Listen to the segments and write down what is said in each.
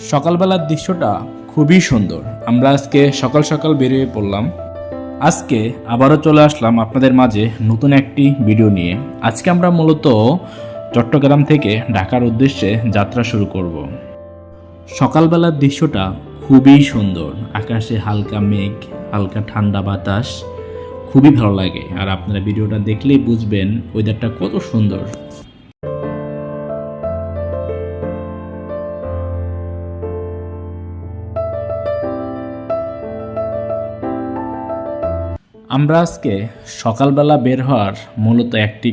সকালবেলার দৃশ্যটা খুবই সুন্দর। আমরা আজকে সকাল সকাল বেরিয়ে পড়লাম। আজকে আবারও চলে আসলাম আপনাদের মাঝে নতুন একটি ভিডিও নিয়ে। আজকে আমরা মূলত চট্টগ্রাম থেকে ঢাকার উদ্দেশ্যে যাত্রা শুরু করব। সকালবেলার দৃশ্যটা খুবই সুন্দর। আকাশে হালকা মেঘ, হালকা ঠান্ডা বাতাস, খুবই ভালো লাগে। আর আপনারা ভিডিওটা দেখলেই বুঝবেন ওয়েদারটা কত সুন্দর। আমরা আজকে সকালবেলা বের হওয়ার মূলত একটি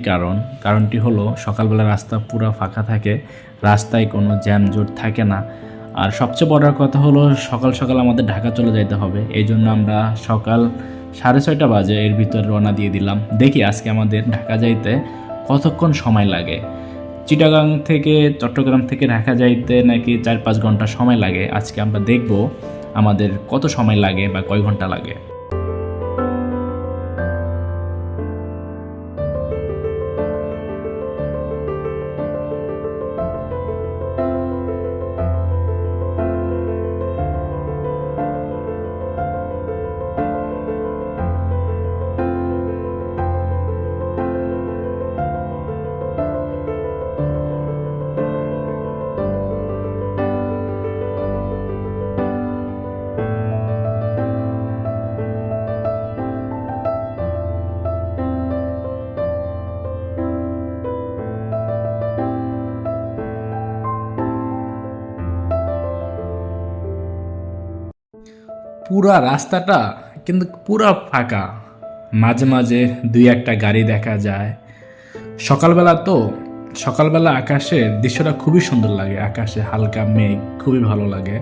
কারণটি হলো সকালবেলা রাস্তা পুরো ফাঁকা থাকে, রাস্তায় কোনো জ্যামজট থাকে না। আর সবচেয়ে বড় কথা হলো সকাল সকাল আমাদের ঢাকা চলে যেতে হবে, এই জন্য আমরা সকাল 6:30 বাজে এর ভিতর রওনা দিয়ে দিলাম। দেখি আজকে আমাদের ঢাকা যাইতে কতক্ষণ সময় লাগে। চিটাগাং থেকে চট্টগ্রাম থেকে ঢাকা যাইতে নাকি 4-5 ঘন্টা সময় লাগে। আজকে আমরা দেখব আমাদের কত সময় লাগে বা কয় ঘন্টা লাগে। পুরা রাস্তাটা কিন্তু পুরা ফাঁকা, মাঝে মাঝে দুই একটা গাড়ি দেখা যায়। সকালবেলা তো, সকালবেলা আকাশের দৃশ্যটা খুবই সুন্দর লাগে। আকাশে হালকা মেঘ, খুবই ভালো লাগে।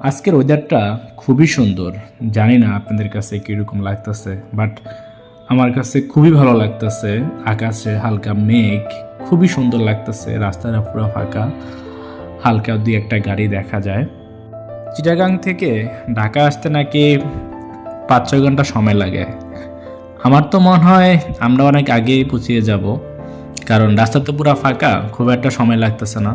আজকের ওয়েদারটা খুবই সুন্দর। জানি না আপনাদের কাছে কীরকম লাগতেছে, বাট আমার কাছে খুবই ভালো লাগতেছে। আকাশে হালকা মেঘ, খুবই সুন্দর লাগতেছে। রাস্তাটা পুরো ফাঁকা, হালকা দুই একটা গাড়ি দেখা যায়। চিটাগাং থেকে ঢাকা আসতে নাকি 5-6 ঘন্টা সময় লাগে। আমার তো মনে হয় আমরা অনেক আগেই পৌঁছিয়ে যাব, কারণ রাস্তা তো পুরো ফাঁকা, খুব একটা সময় লাগতেছে না।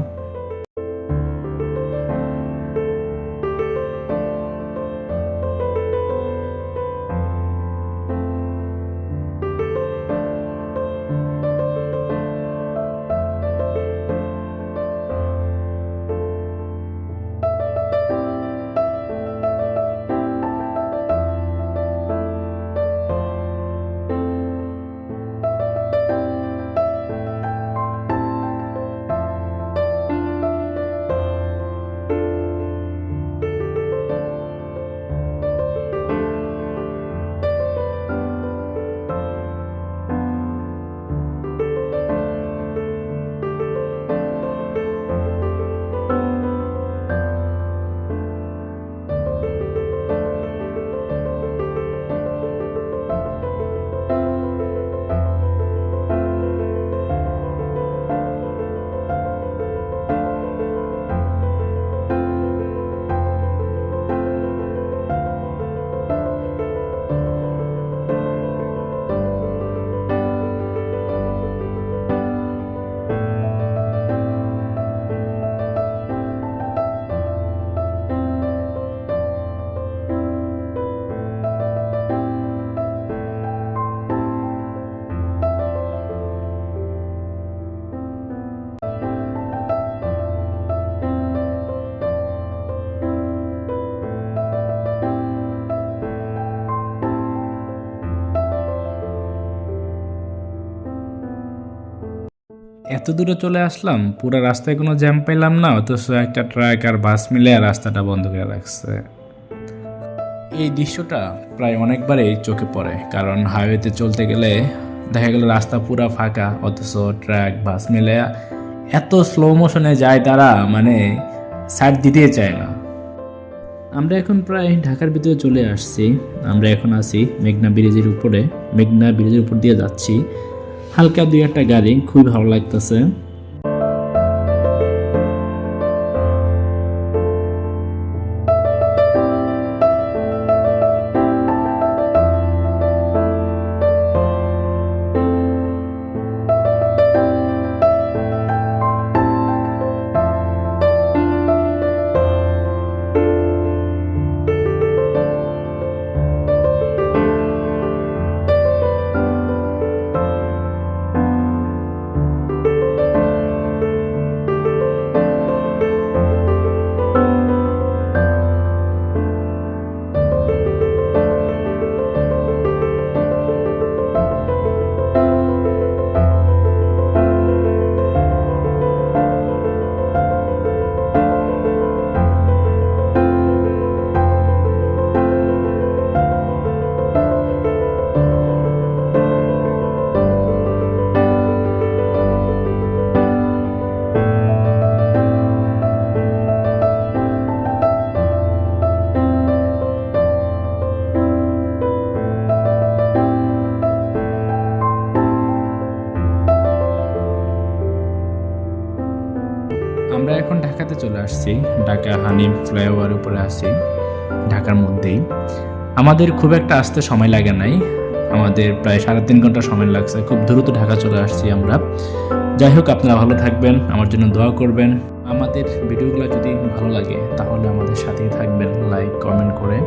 এত দূরে চলে আসলাম, পুরো রাস্তায় কোনো জ্যাম পেলাম না, অথচ একটা ট্রাক আর বাস মিলে রাস্তাটা বন্ধ করে রাখছে। এই দৃশ্যটা প্রায় অনেকবারই চোখে পড়ে, কারণ হাইওয়েতে চলতে গেলে দেখা গেল রাস্তা পুরা ফাঁকা, অথচ ট্রাক বাস মিলে এত স্লো মোশনে যায় তারা, মানে সাইড দিতেই চায় না। আমরা এখন প্রায় ঢাকার ভিতরে চলে আসছি। আমরা এখন আছি মেঘনা ব্রিজের উপরে, মেঘনা ব্রিজের উপর দিয়ে যাচ্ছি। হালকা দুই একটা গাড়ি, খুবই ভালো লাগতেছে। আমরা এখন ঢাকাতে চলে আসছি, ঢাকা হানিফ ফ্লাইওভার উপরে আছি, ঢাকার মধ্যেই। আমাদের খুব একটা আসতে সময় লাগে নাই, আমাদের প্রায় 3.5 ঘন্টা সময় লাগছে, খুব দ্রুত ঢাকা চলে আসছি আমরা। যাই হোক, আপনারা ভালো থাকবেন, আমার জন্য দোয়া করবেন। আমাদের ভিডিওগুলো যদি ভালো লাগে তাহলে আমাদের সাথেই থাকবেন লাইক কমেন্ট করে।